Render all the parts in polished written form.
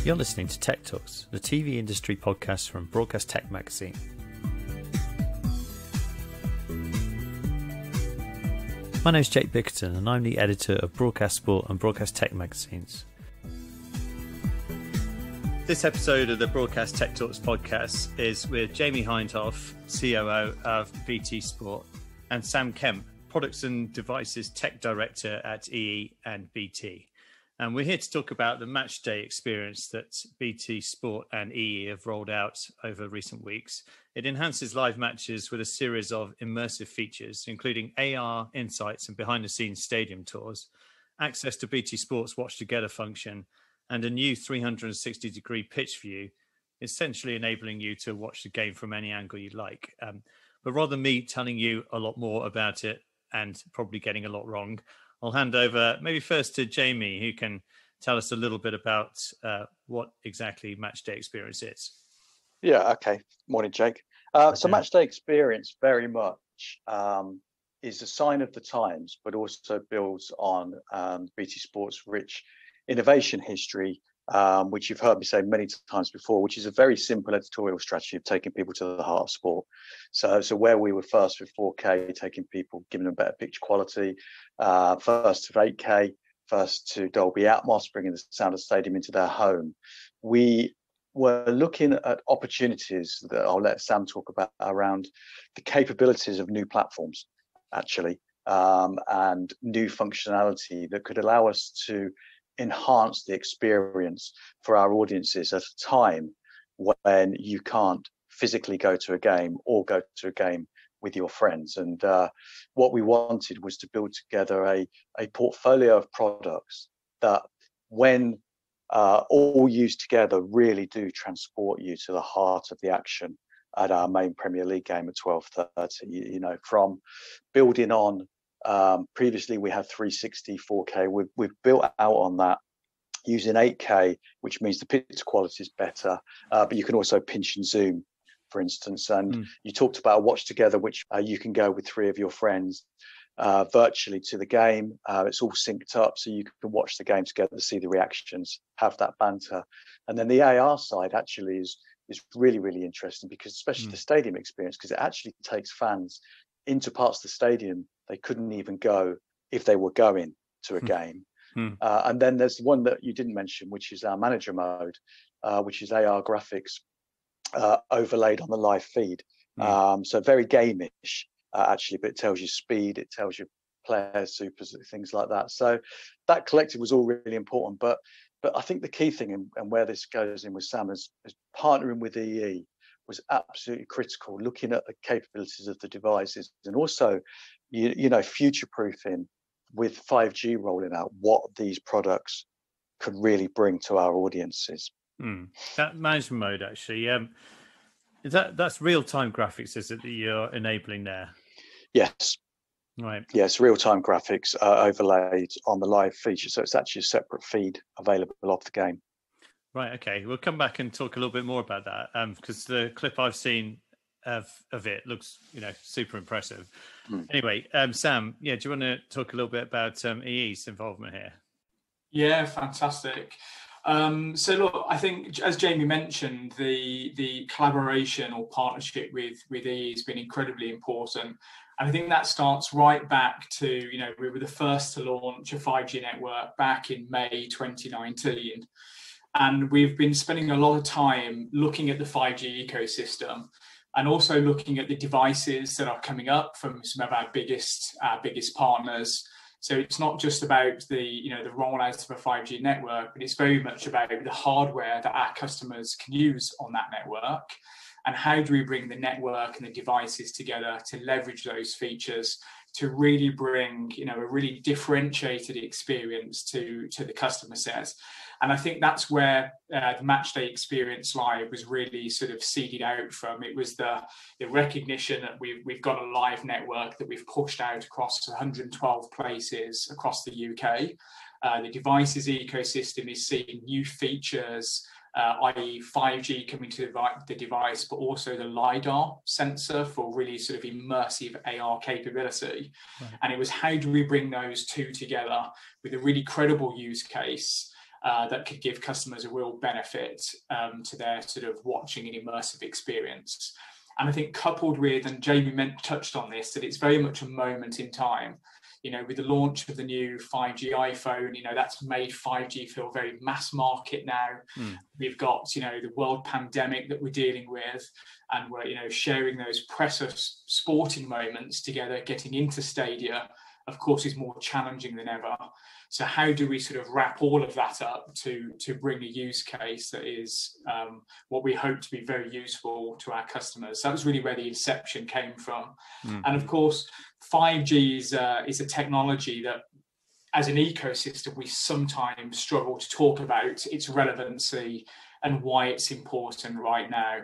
You're listening to Tech Talks, the TV industry podcast from Broadcast Tech Magazine. My name's Jake Bickerton and I'm the editor of Broadcast Sport and Broadcast Tech magazines. This episode of the Broadcast Tech Talks podcast is with Jamie Hindhaugh, COO of BT Sport, and Sam Kemp, Products and Devices Tech Director at EE and BT. And we're here to talk about the match day experience that BT Sport and EE have rolled out over recent weeks. It enhances live matches with a series of immersive features, including AR insights and behind-the-scenes stadium tours, access to BT Sport's Watch Together function, and a new 360-degree pitch view, essentially enabling you to watch the game from any angle you like. But rather than me telling you a lot more about it and probably getting a lot wrong, I'll hand over maybe first to Jamie, who can tell us a little bit about what exactly match day experience is. Yeah, okay. Morning, Jake. So match day experience very much is a sign of the times, but also builds on BT Sport's rich innovation history, which you've heard me say many times before, which is a very simple editorial strategy of taking people to the heart of sport. So where we were first with 4K, taking people, giving them better picture quality, first to 8K, first to Dolby Atmos, bringing the sound of the stadium into their home. We were looking at opportunities that I'll let Sam talk about around the capabilities of new platforms, actually, and new functionality that could allow us to enhance the experience for our audiences at a time when you can't physically go to a game or go to a game with your friends. And what we wanted was to build together a portfolio of products that, when all used together, really do transport you to the heart of the action at our main Premier League game at 12:30. You know, from building on previously we had 360 4K. We've built out on that using 8K, which means the picture quality is better, but you can also pinch and zoom, for instance. And you talked about a Watch Together, which you can go with 3 of your friends virtually to the game. It's all synced up, so you can watch the game together, see the reactions, have that banter. And then the AR side actually is really, really interesting, because especially the stadium experience, because it actually takes fans into parts of the stadium they couldn't even go if they were going to a game. And then there's one that you didn't mention, which is our manager mode, which is AR graphics overlaid on the live feed. So very gameish, actually, but it tells you speed, it tells you players, supers, things like that. So that collective was all really important. But I think the key thing, and where this goes in with Sam, is partnering with EE was absolutely critical, looking at the capabilities of the devices, and also, you know, future-proofing with 5G rolling out, what these products could really bring to our audiences. That management mode, actually, that's real-time graphics, is it, that you're enabling there? Yes. Right. Yes, real-time graphics overlaid on the live feature, so it's actually a separate feed available of the game. Right, okay. We'll come back and talk a little bit more about that, because the clip I've seen of it looks, you know, super impressive. Anyway, Sam, do you want to talk a little bit about EE's involvement here? Yeah, fantastic. So look, I think, as Jamie mentioned, the collaboration or partnership with EE has been incredibly important. And I think that starts right back to, you know, we were the first to launch a 5G network back in May 2019. And we've been spending a lot of time looking at the 5G ecosystem and also looking at the devices that are coming up from some of our biggest partners. So it's not just about the rollout of a 5G network, but it's very much about the hardware that our customers can use on that network. And how do we bring the network and the devices together to leverage those features to really bring, you know, a really differentiated experience to the customer set. And I think that's where the Matchday Experience Live was really sort of seeded out from. It was the recognition that we've got a live network that we've pushed out across 112 places across the UK. The devices ecosystem is seeing new features, i.e. 5G coming to the device, but also the LiDAR sensor for really sort of immersive AR capability. Right. And it was, how do we bring those two together with a really credible use case that could give customers a real benefit to their sort of watching and immersive experience. And I think coupled with, and Jamie touched on this, that it's very much a moment in time. With the launch of the new 5G iPhone, that's made 5G feel very mass market now. We've got, the world pandemic that we're dealing with, and we're, sharing those precious sporting moments together, getting into stadia, of course, is more challenging than ever. So how do we sort of wrap all of that up to bring a use case that is what we hope to be very useful to our customers? That was really where the inception came from. And of course, 5G is a technology that, as an ecosystem, we sometimes struggle to talk about its relevancy and why it's important right now.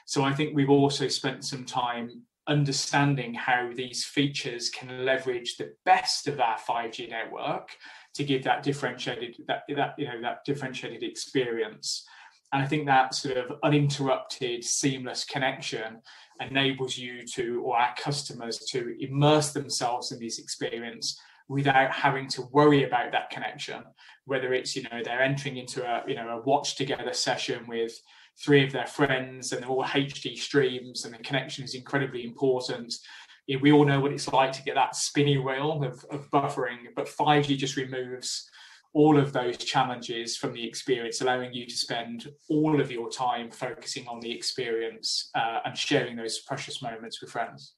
So I think we've also spent some time understanding how these features can leverage the best of our 5G network to give that differentiated experience. And I think that sort of uninterrupted, seamless connection enables you to, or our customers, to immerse themselves in this experience without having to worry about that connection. Whether it's, they're entering into a watch together session with 3 of their friends and they're all HD streams and the connection is incredibly important. We all know what it's like to get that spinny wheel of buffering, but 5G just removes all of those challenges from the experience, allowing you to spend all of your time focusing on the experience and sharing those precious moments with friends.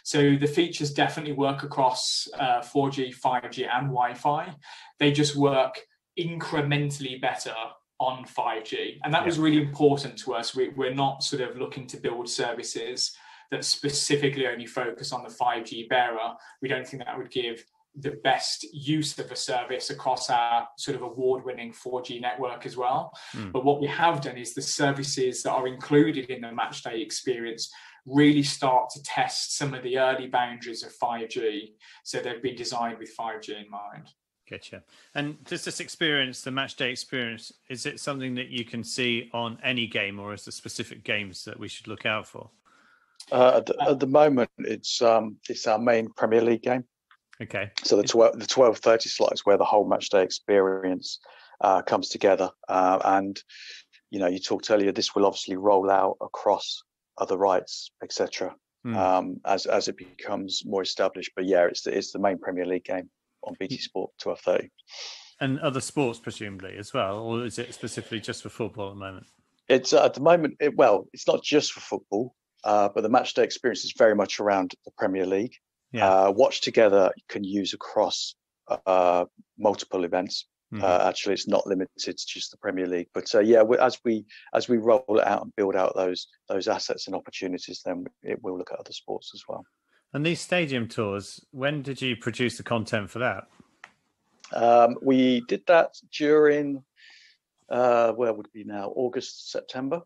So the features definitely work across 4G, 5G and Wi-Fi. They just work incrementally better on 5G. And that was really important to us. We're not sort of looking to build services that specifically only focus on the 5G bearer. We don't think that would give the best use of a service across our sort of award-winning 4G network as well. But what we have done is the services that are included in the matchday experience really start to test some of the early boundaries of 5G. So they've been designed with 5G in mind. Gotcha. And does this experience, the matchday experience, is it something that you can see on any game, or is there specific games that we should look out for? At the moment, it's our main Premier League game. Okay. So the 12:30 slot is where the whole matchday experience comes together. And you talked earlier, this will obviously roll out across other rights, etc. As it becomes more established. But yeah, it's the main Premier League game on BT Sport 12:30. And other sports presumably as well, or is it specifically just for football at the moment? It's at the moment. It's not just for football, but the matchday experience is very much around the Premier League. Watch Together you can use across multiple events. Actually, it's not limited to just the Premier League. But as we roll it out and build out those assets and opportunities, then it will look at other sports as well. And these stadium tours, when did you produce the content for that? We did that during where would it be now? August, September.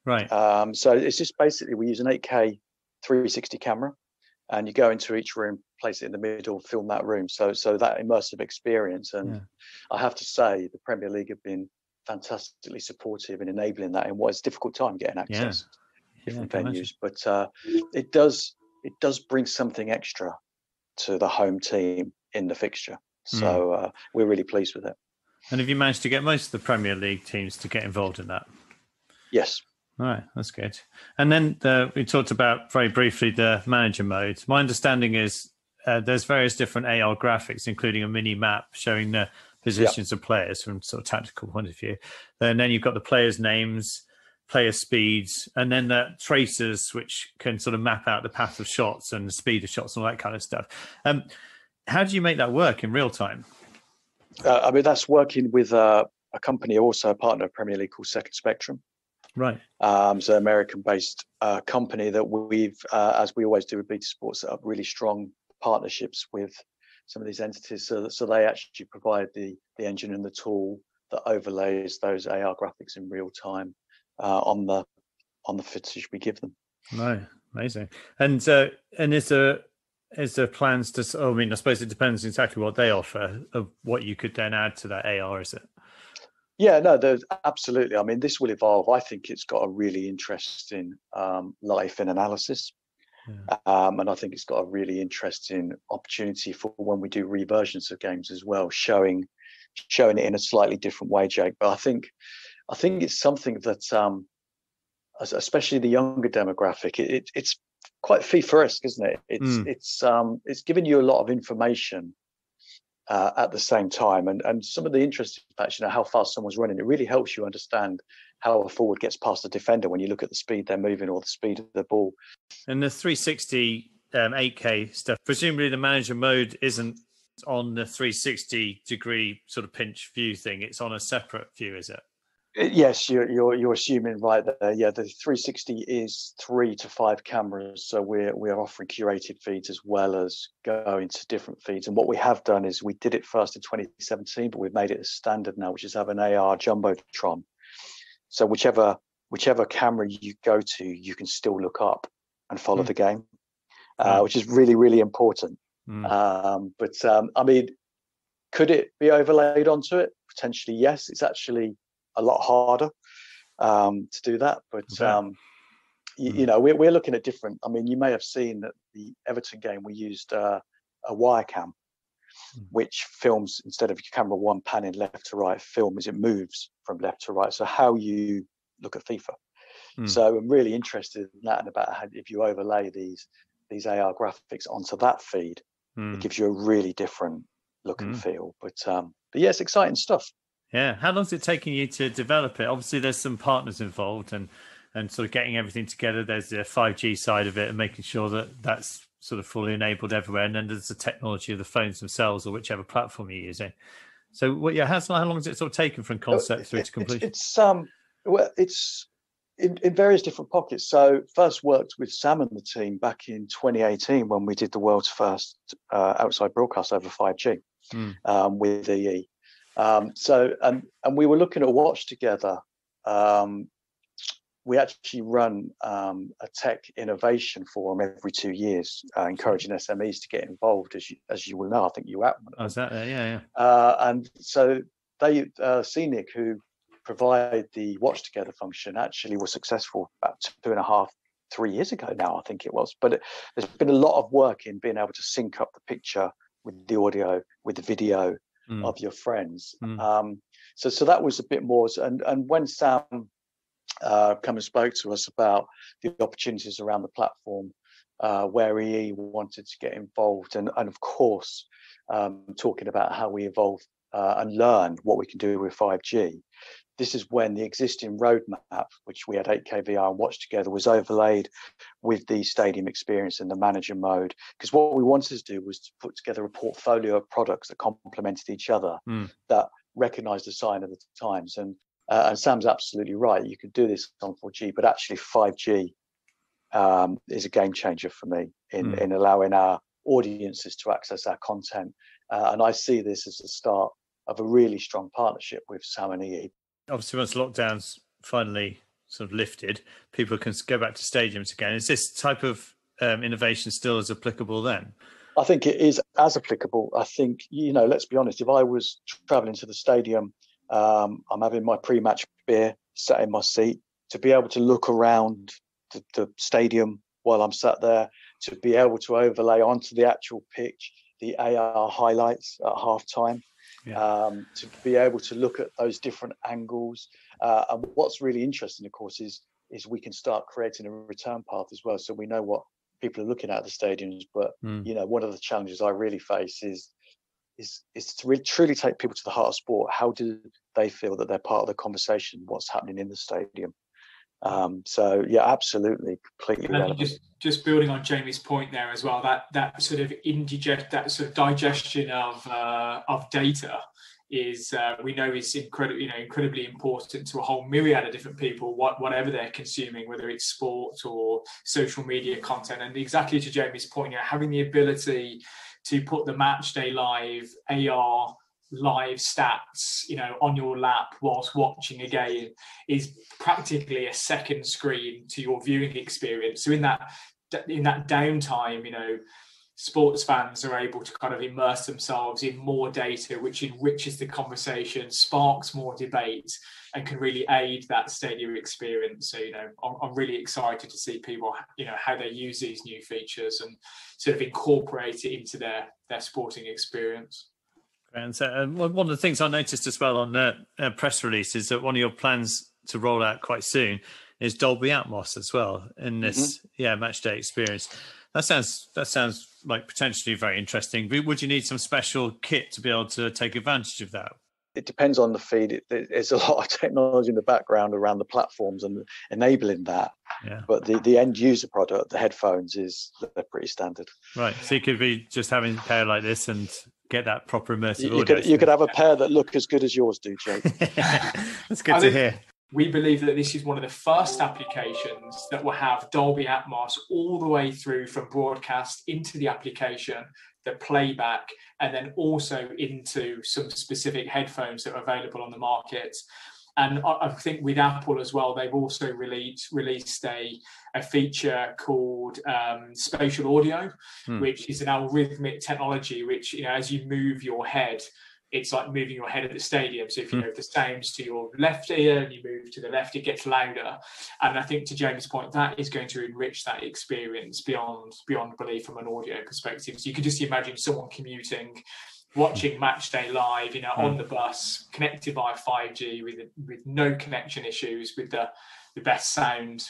Right. So it's just basically we use an 8K 360 camera, and you go into each room, place it in the middle, film that room. So that immersive experience. And I have to say, the Premier League have been fantastically supportive in enabling that in what is a difficult time getting access to different venues. But it does bring something extra to the home team in the fixture. So we're really pleased with it. And have you managed to get most of the Premier League teams to get involved in that? Yes. All right, that's good. And then we talked about very briefly the manager mode. My understanding is there's various different AR graphics, including a mini map showing the positions of players from sort of tactical point of view. And then you've got the players' names, player speeds, and then the tracers, which can sort of map out the path of shots and the speed of shots and all that kind of stuff. How do you make that work in real time? That's working with a company, also a partner of Premier League, called Second Spectrum. Right. So American-based company that we've, as we always do with BT Sports, set up really strong partnerships with some of these entities. So they actually provide the engine and the tool that overlays those AR graphics in real time on the footage we give them. Right. Amazing. And is there plans to? I suppose it depends exactly what they offer of what you could then add to that AR. Is it? Yeah, no, absolutely. This will evolve. I think it's got a really interesting life in analysis. And I think it's got a really interesting opportunity for when we do reversions of games as well, showing showing it in a slightly different way, Jake. But I think it's something that, especially the younger demographic, it's quite FIFA-esque, isn't it? It's giving you a lot of information at the same time, and some of the interesting facts, how fast someone's running. It really helps you understand how a forward gets past the defender when you look at the speed they're moving or the speed of the ball. And the 360 8K stuff, presumably the manager mode isn't on the 360 degree sort of pinch view thing. It's on a separate view, is it? Yes, you're assuming right there. Yeah, the 360 is 3 to 5 cameras, so we're offering curated feeds as well as going to different feeds. And what we have done is we did it first in 2017, but we've made it a standard now, which is have an AR jumbotron. So whichever camera you go to, you can still look up and follow the game, which is really, really important. But I mean, could it be overlaid onto it? Potentially, yes. It's actually a lot harder to do that, but we're looking at different. I mean, you may have seen that the Everton game we used a wire cam, which films, instead of your camera one panning left to right, it moves from left to right. So how you look at FIFA. So I'm really interested in that, and about how if you overlay these AR graphics onto that feed, it gives you a really different look and feel. But yeah, it's exciting stuff. Yeah. How long is it taking you to develop it? Obviously, there's some partners involved and sort of getting everything together. There's the 5G side of it and making sure that that's sort of fully enabled everywhere. And then there's the technology of the phones themselves or whichever platform you're using. So, how long has it sort of taken from concept through to completion? It's in various different pockets. So first worked with Sam and the team back in 2018 when we did the world's first outside broadcast over 5G with EE. So we were looking at a watch together. We actually run a tech innovation forum every 2 years, encouraging SMEs to get involved, as you will know. I think you at one. Oh, is that there? Yeah. And so they, CNIC, who provide the watch together function, actually was successful about 2.5, 3 years ago now, I think it was. But there's been a lot of work in being able to sync up the picture with the audio, with the video of your friends. So that was a bit more. And when Sam come and spoke to us about the opportunities around the platform, where EE wanted to get involved, and of course talking about how we evolve and learn what we can do with 5G. This is when the existing roadmap, which we had 8K VR and watch together, was overlaid with the stadium experience and the manager mode. Because what we wanted to do was to put together a portfolio of products that complemented each other, that recognised the sign of the times. And Sam's absolutely right. You could do this on 4G, but actually 5G is a game changer for me in allowing our audiences to access our content. And I see this as the start of a really strong partnership with Sam and EE. Obviously, once lockdown's finally sort of lifted, people can go back to stadiums again. Is this type of innovation still as applicable then? I think it is as applicable. I think, let's be honest, if I was travelling to the stadium, I'm having my pre-match beer, sat in my seat, to be able to look around the stadium while I'm sat there, to be able to overlay onto the actual pitch the AR highlights at halftime. To be able to look at those different angles. And what's really interesting, of course, is we can start creating a return path as well. So we know what people are looking at the stadiums. But, one of the challenges I really face is to really truly take people to the heart of sport. How do they feel that they're part of the conversation, what's happening in the stadium? So yeah, absolutely, completely relevant. Just building on Jamie's point there as well, that sort of digestion of data is we know is incredibly important to a whole myriad of different people, whatever they're consuming, whether it's sport or social media content. And exactly to Jamie's point, having the ability to put the match day live AR live stats on your lap whilst watching a game is practically a second screen to your viewing experience. So in that downtime, sports fans are able to kind of immerse themselves in more data, which enriches the conversation, sparks more debate, and can really aid that stadium experience. So I'm really excited to see people how they use these new features and sort of incorporate it into their sporting experience. And so, one of the things I noticed as well on the press release is that one of your plans to roll out quite soon is Dolby Atmos as well in this match day experience. That sounds like potentially very interesting. Would you need some special kit to be able to take advantage of that? It depends on the feed. There's a lot of technology in the background around the platforms and enabling that. Yeah. But the end user product, the headphones, they're pretty standard. Right. So you could be just having a pair like this and get that proper immersive audio. You could have a pair that look as good as yours do, Jake. That's good to hear. We believe that this is one of the first applications that will have Dolby Atmos all the way through from broadcast into the application, the playback, and then also into some specific headphones that are available on the market. And I think with Apple as well, they've also released a feature called spatial audio, which is an algorithmic technology, which, as you move your head, it's like moving your head at the stadium. So if you move the sounds to your left ear and you move to the left, it gets louder. And I think, to Jamie's point, that is going to enrich that experience beyond belief from an audio perspective. So you could just imagine someone commuting, watching match day live, on the bus, connected via 5G with no connection issues, with the best sound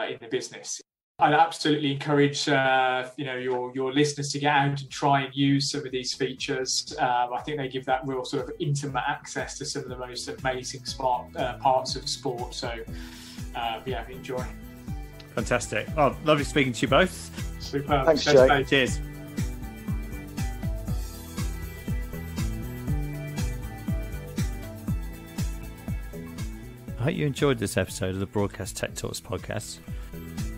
in the business. I'd absolutely encourage your listeners to get out and try and use some of these features. I think they give that real sort of intimate access to some of the most amazing parts of sport. So enjoy. Fantastic. Oh, lovely speaking to you both. Super. Thanks, Jake. Cheers. I hope you enjoyed this episode of the Broadcast Tech Talks podcast.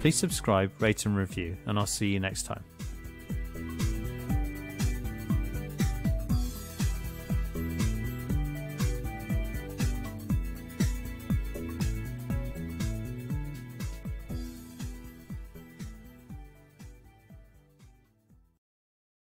Please subscribe, rate and review, and I'll see you next time.